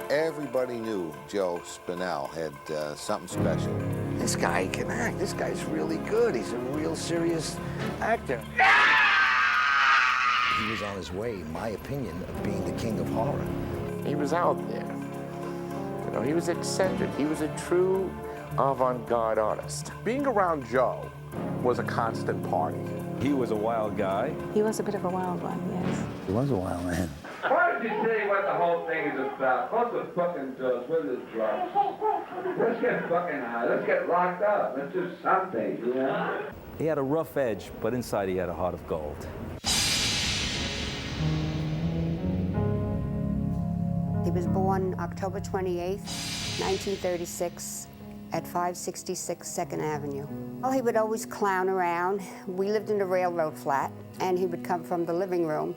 Everybody knew Joe Spinell had something special. This guy can act. This guy's really good. He's a real serious actor. He was on his way, in my opinion, of being the king of horror. He was out there. You know, he was eccentric. He was a true avant-garde artist. Being around Joe was a constant party. He was a wild guy. He was a bit of a wild one, yes. He was a wild man. Why don't you say what the whole thing is about? What the fucking does with this drugs? Let's get fucking high. Let's get locked up. Let's do something, you know? He had a rough edge, but inside he had a heart of gold. He was born October 28th, 1936, at 566 2nd Avenue. Well, he would always clown around. We lived in a railroad flat, and he would come from the living room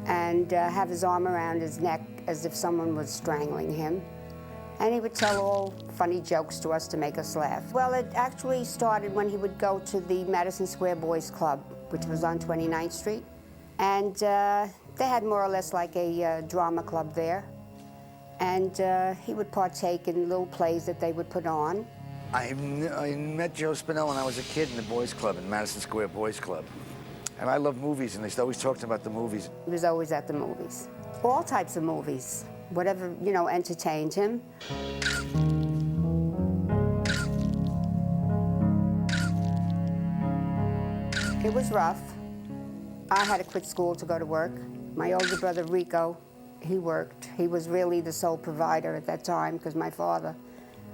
and have his arm around his neck as if someone was strangling him. And he would tell all funny jokes to us to make us laugh. Well, it actually started when he would go to the Madison Square Boys Club, which was on 29th Street. And they had more or less like a drama club there. And he would partake in little plays that they would put on. I met Joe Spinell when I was a kid in the Boys Club, in Madison Square Boys Club. And I love movies, and they always talked about the movies. He was always at the movies. All types of movies, whatever, you know, entertained him. It was rough. I had to quit school to go to work. My older brother, Rico, he worked. He was really the sole provider at that time because my father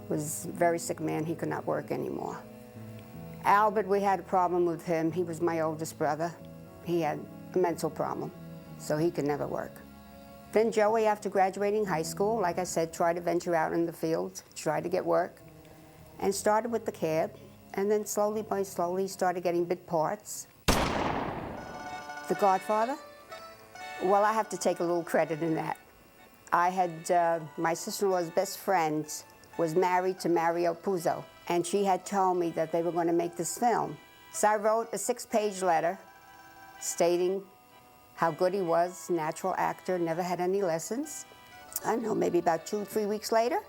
was a very sick man. He could not work anymore. Albert, we had a problem with him. He was my oldest brother. He had a mental problem, so he could never work. Then Joey, after graduating high school, like I said, tried to venture out in the field, tried to get work, and started with the cab, and then slowly by slowly started getting bit parts. The Godfather? Well, I have to take a little credit in that. I had, my sister-in-law's best friend was married to Mario Puzo, and she had told me that they were going to make this film. So I wrote a 6-page letter stating how good he was, natural actor, never had any lessons. I don't know, maybe about 2 or 3 weeks later,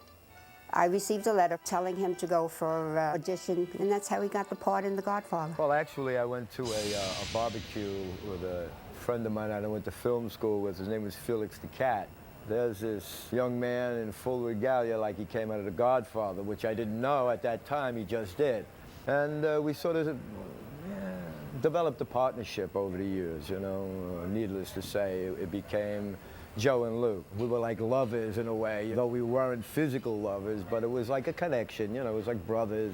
I received a letter telling him to go for audition, and that's how he got the part in The Godfather. Well, actually, I went to a barbecue with a friend of mine I went to film school with. His name was Felix the Cat. There's this young man in full regalia like he came out of The Godfather, which I didn't know at that time, he just did. And we sort of developed a partnership over the years, you know. Needless to say, it became Joe and Lou. We were like lovers in a way, though we weren't physical lovers, but it was like a connection, you know, it was like brothers.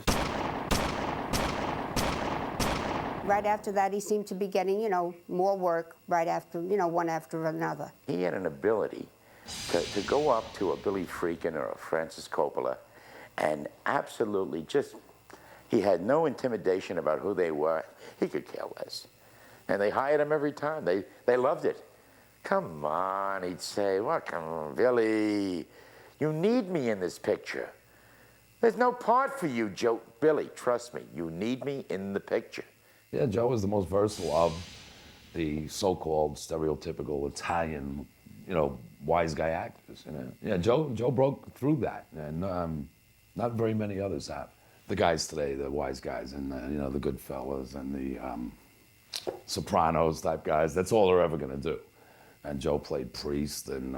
Right after that, he seemed to be getting, you know, more work right after, you know, one after another. He had an ability to go up to a Billy Friedkin or a Francis Coppola and absolutely just, he had no intimidation about who they were. He could care less. And they hired him every time. They loved it. Come on, he'd say, well, come on, Billy. You need me in this picture. There's no part for you, Joe. Billy, trust me, you need me in the picture. Yeah, Joe was the most versatile of the so-called stereotypical Italian, you know, wise guy actors. You know? Yeah, Joe broke through that, and not very many others have. The guys today, the wise guys, and you know, the Goodfellas and the Sopranos type guys. That's all they're ever gonna do. And Joe played priest and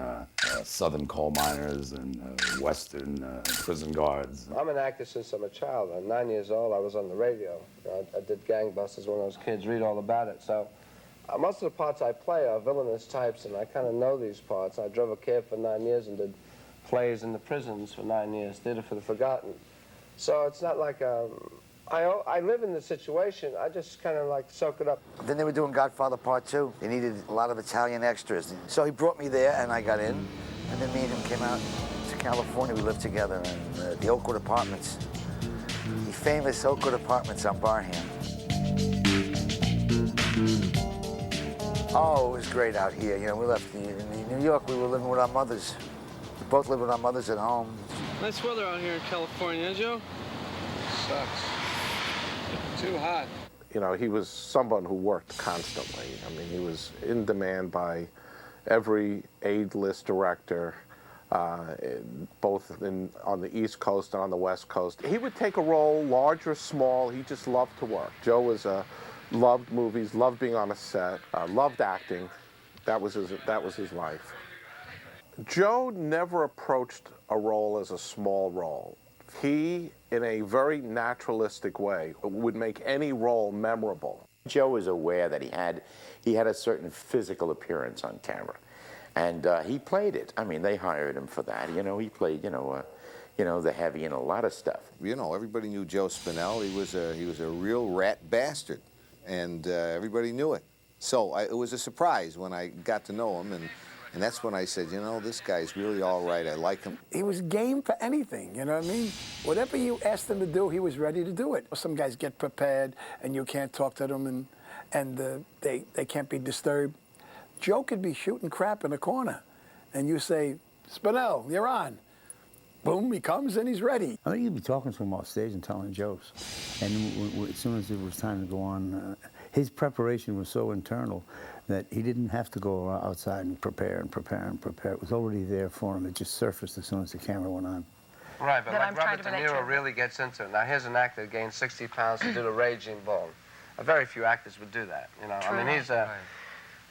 Southern coal miners and Western prison guards. I'm an actor since I'm a child. I'm 9 years old. I was on the radio. I did Gangbusters when I was kids. Read all about it. So most of the parts I play are villainous types, and I kind of know these parts. I drove a cab for 9 years and did plays in the prisons for 9 years, Theater for the Forgotten. So it's not like I live in the situation. I just kind of like soak it up. Then they were doing Godfather Part 2. They needed a lot of Italian extras. So he brought me there, and I got in. And then me and him came out to California. We lived together in the Oakwood Apartments. The famous Oakwood Apartments on Barham. Oh, it was great out here. You know, we left in New York. We were living with our mothers. We both lived with our mothers at home. Nice weather out here in California, Joe? Sucks. Too hot. You know, he was someone who worked constantly. I mean, he was in demand by every A-list director. both on the East Coast and on the West Coast. He would take a role, large or small. He just loved to work. Joe loved movies, loved being on a set, loved acting. That was his life. Joe never approached a role as a small role. He, in a very naturalistic way, would make any role memorable. Joe was aware that he had a certain physical appearance on camera, and he played it. I mean, they hired him for that. You know, he played, the heavy in a lot of stuff. You know, everybody knew Joe Spinell. He was a real rat bastard, and everybody knew it. So it was a surprise when I got to know him, and that's when I said, you know, this guy's really all right. I like him. He was game for anything, you know what I mean? Whatever you asked him to do, he was ready to do it. Some guys get prepared, and you can't talk to them, and they can't be disturbed. Joe could be shooting crap in a corner, and you say, Spinell, you're on. Boom, he comes, and he's ready. I think you'd be talking to him off stage and telling jokes. And as soon as it was time to go on, his preparation was so internal that he didn't have to go outside and prepare and prepare and prepare. It was already there for him. It just surfaced as soon as the camera went on. Right, but like Robert De Niro really gets into it. Now, here's an actor that gained 60 pounds to do the Raging Bull. Very few actors would do that, you know. True. I mean, he's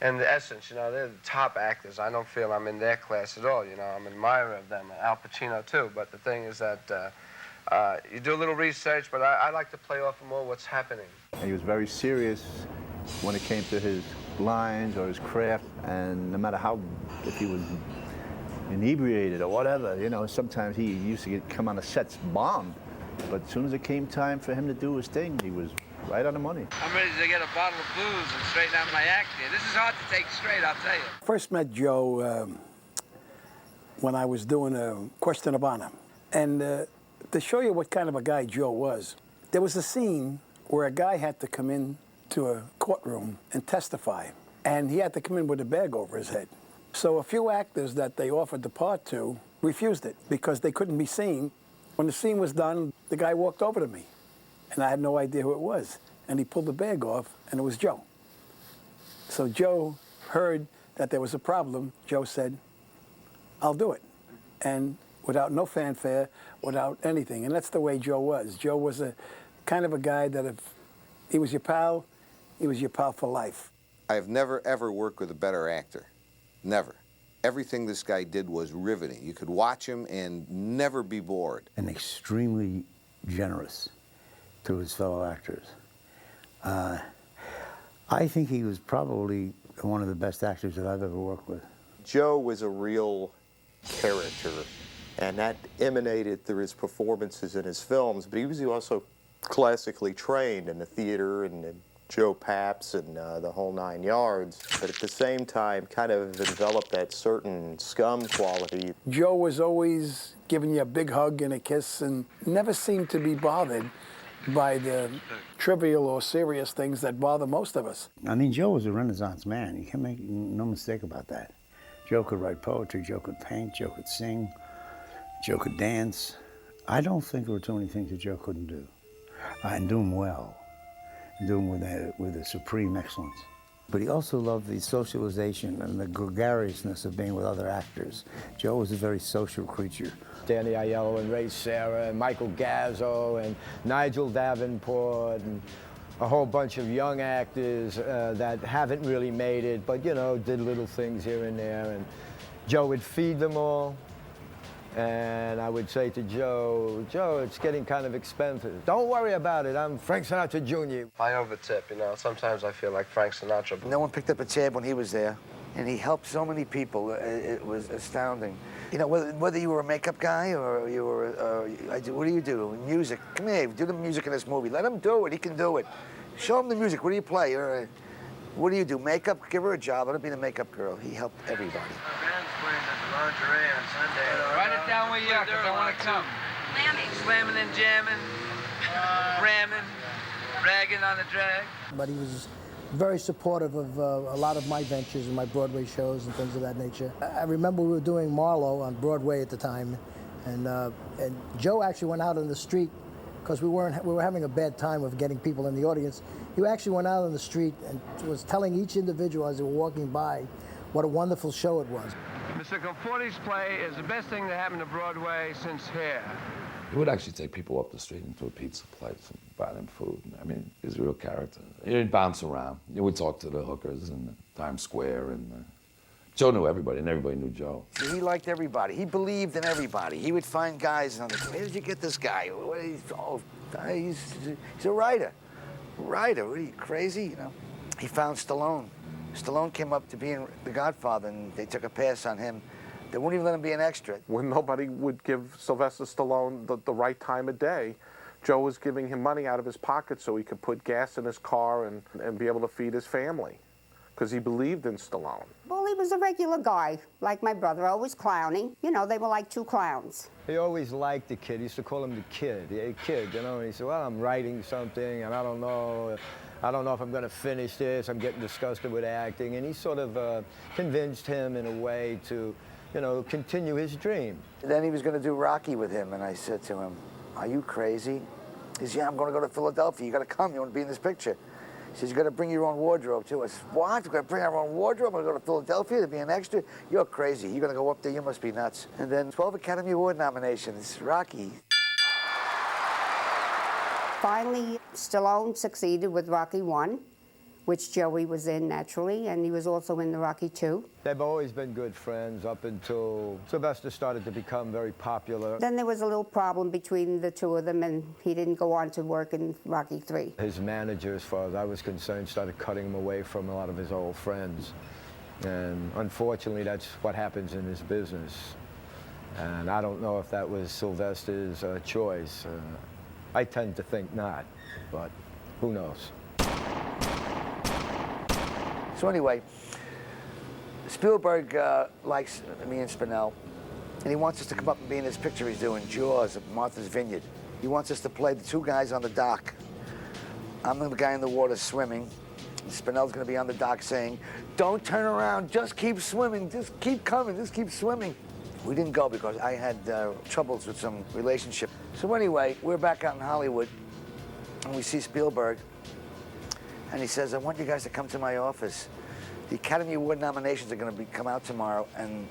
in the essence, you know, they're the top actors. I don't feel I'm in their class at all, you know. I'm an admirer of them, Al Pacino, too. But the thing is that you do a little research, but I like to play off more what's happening. He was very serious when it came to his lines or his craft, and no matter if he was inebriated or whatever, you know, sometimes he used to come on the sets bombed, but as soon as it came time for him to do his thing, he was right on the money. I'm ready to get a bottle of booze and straighten out my act here. This is hard to take straight, I'll tell you. First met Joe when I was doing a Question of Honor. And to show you what kind of a guy Joe was, there was a scene where a guy had to come in to a courtroom and testify. And he had to come in with a bag over his head. So a few actors that they offered the part to refused it because they couldn't be seen. When the scene was done, the guy walked over to me. And I had no idea who it was. And he pulled the bag off, and it was Joe. So Joe heard that there was a problem. Joe said, I'll do it. And without no fanfare, without anything. And that's the way Joe was. Joe was a kind of a guy that if he was your pal, he was your pal for life. I've never, ever worked with a better actor. Never. Everything this guy did was riveting. You could watch him and never be bored. And extremely generous to his fellow actors. I think he was probably one of the best actors that I've ever worked with. Joe was a real character, and that emanated through his performances in his films, but he was also classically trained in the theater and Joe Paps and the whole 9 yards, but at the same time kind of enveloped that certain scum quality. Joe was always giving you a big hug and a kiss and never seemed to be bothered by the trivial or serious things that bother most of us. I mean, Joe was a Renaissance man. You can't make no mistake about that. Joe could write poetry, Joe could paint, Joe could sing, Joe could dance. I don't think there were too many things that Joe couldn't do, and do them well, and do them with a supreme excellence. But he also loved the socialization and the gregariousness of being with other actors. Joe was a very social creature. Danny Aiello and Ray Serra and Michael Gazzo and Nigel Davenport and a whole bunch of young actors that haven't really made it, but, you know, did little things here and there. And Joe would feed them all. And I would say to Joe, Joe, it's getting kind of expensive. Don't worry about it. I'm Frank Sinatra Jr. I overtip, you know. Sometimes I feel like Frank Sinatra. No one picked up a tab when he was there, and he helped so many people. It was astounding. You know, whether you were a makeup guy or you were, what do you do? Music. Come here, do the music in this movie. Let him do it. He can do it. Show him the music. What do you play? What do you do? Makeup? Give her a job. Let her be the makeup girl. He helped everybody. My band's playing at the lingerie on Sunday. Write it down where you are, because I want to come. Slamming and jamming, ramming, ragging on the drag. But he was very supportive of a lot of my ventures and my Broadway shows and things of that nature. I remember we were doing Marlowe on Broadway at the time, and Joe actually went out on the street because we were having a bad time of getting people in the audience. He actually went out on the street and was telling each individual as they were walking by what a wonderful show it was. Mr. Conforti's play is the best thing to happen to Broadway since Hair. He would actually take people off the street into a pizza place and buy them food. I mean, he's a real character. He'd bounce around. He would talk to the hookers in Times Square, and Joe knew everybody, and everybody knew Joe. He liked everybody. He believed in everybody. He would find guys on the, where did you get this guy? He's a writer. Writer, what are you, crazy? You know? He found Stallone. Stallone came up to being the Godfather, and they took a pass on him. They wouldn't even let him be an extra. When nobody would give Sylvester Stallone the right time of day, Joe was giving him money out of his pocket so he could put gas in his car and be able to feed his family, because he believed in Stallone. Well, he was a regular guy, like my brother, always clowning. You know, they were like two clowns. He always liked the kid. He used to call him the kid. Hey, kid, you know, and he said, well, I'm writing something, and I don't know if I'm going to finish this. I'm getting disgusted with acting. And he sort of convinced him in a way to, you know, continue his dream. Then he was going to do Rocky with him, and I said to him, are you crazy? He said, yeah, I'm going to go to Philadelphia. You got to come. You want to be in this picture. He says, you got to bring your own wardrobe, too. I said, what? We're going to bring our own wardrobe? We're going to go to Philadelphia to be an extra? You're crazy. You're going to go up there? You must be nuts. And then 12 Academy Award nominations. Rocky. Finally, Stallone succeeded with Rocky 1, which Joey was in naturally, and he was also in the Rocky 2. They've always been good friends up until Sylvester started to become very popular. Then there was a little problem between the two of them, and he didn't go on to work in Rocky 3. His manager, as far as I was concerned, started cutting him away from a lot of his old friends. And unfortunately, that's what happens in this business. And I don't know if that was Sylvester's choice. I tend to think not, but who knows? So anyway, Spielberg likes me and Spinell, and he wants us to come up and be in this picture he's doing, Jaws of Martha's Vineyard. He wants us to play the two guys on the dock. I'm the guy in the water swimming. Spinell's going to be on the dock saying, don't turn around, just keep swimming, just keep coming, just keep swimming. We didn't go because I had troubles with some relationship. So anyway, we're back out in Hollywood, and we see Spielberg, and he says, I want you guys to come to my office. The Academy Award nominations are going to come out tomorrow, and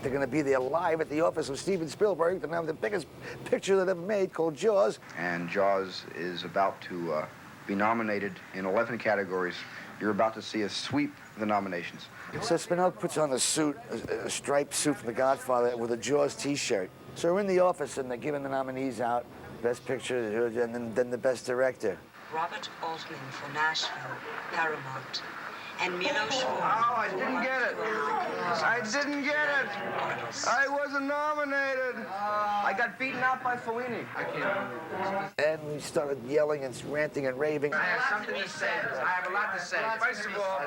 they're going to be there live at the office of Steven Spielberg. They're going to have the biggest picture they've ever made called Jaws. And Jaws is about to be nominated in 11 categories. You're about to see us sweep the nominations. So Spinell puts on a suit, a striped suit from The Godfather with a Jaws T-shirt. So we're in the office, and they're giving the nominees out. Best Picture, and then the Best Director. Robert Altman for Nashville, Paramount. And Milos Forman. Oh, I didn't get it. I didn't get it. I wasn't nominated. I got beaten out by Fellini. I can't believe this. And we started yelling and ranting and raving. I have something to say. I have a lot to say. First of all,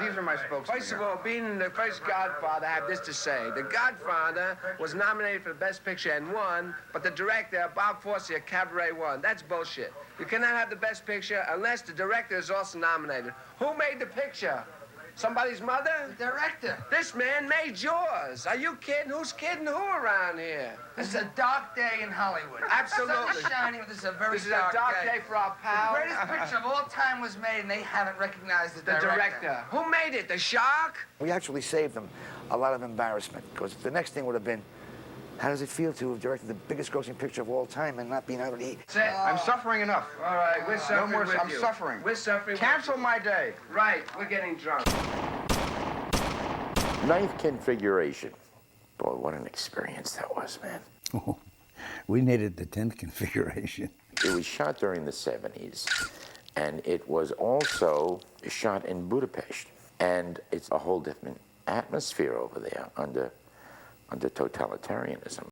these are my spokesmen. First of all, being the first Godfather, I have this to say. The Godfather was nominated for the Best Picture and won, but the director, Bob Fosse of Cabaret, won. That's bullshit. You cannot have the Best Picture unless the director is also nominated. Who made the picture? Somebody's mother? The director. This man made yours. Are you kidding? Who's kidding who around here? This is a dark day in Hollywood. Absolutely. The sun is shining, but this is a very This is a dark day for our pal. The greatest picture of all time was made, and they haven't recognized the director. Who made it? The shark? We actually saved them a lot of embarrassment, because the next thing would have been, how does it feel to have directed the biggest grossing picture of all time and not being able to eat? I'm suffering enough. All right, we're suffering no more, with I'm you. suffering. We're suffering. Cancel my day. Right, we're getting drunk. Ninth configuration. Boy, what an experience that was, man. Oh, we needed the 10th configuration. It was shot during the 70s, and it was also shot in Budapest. And it's a whole different atmosphere over there under totalitarianism.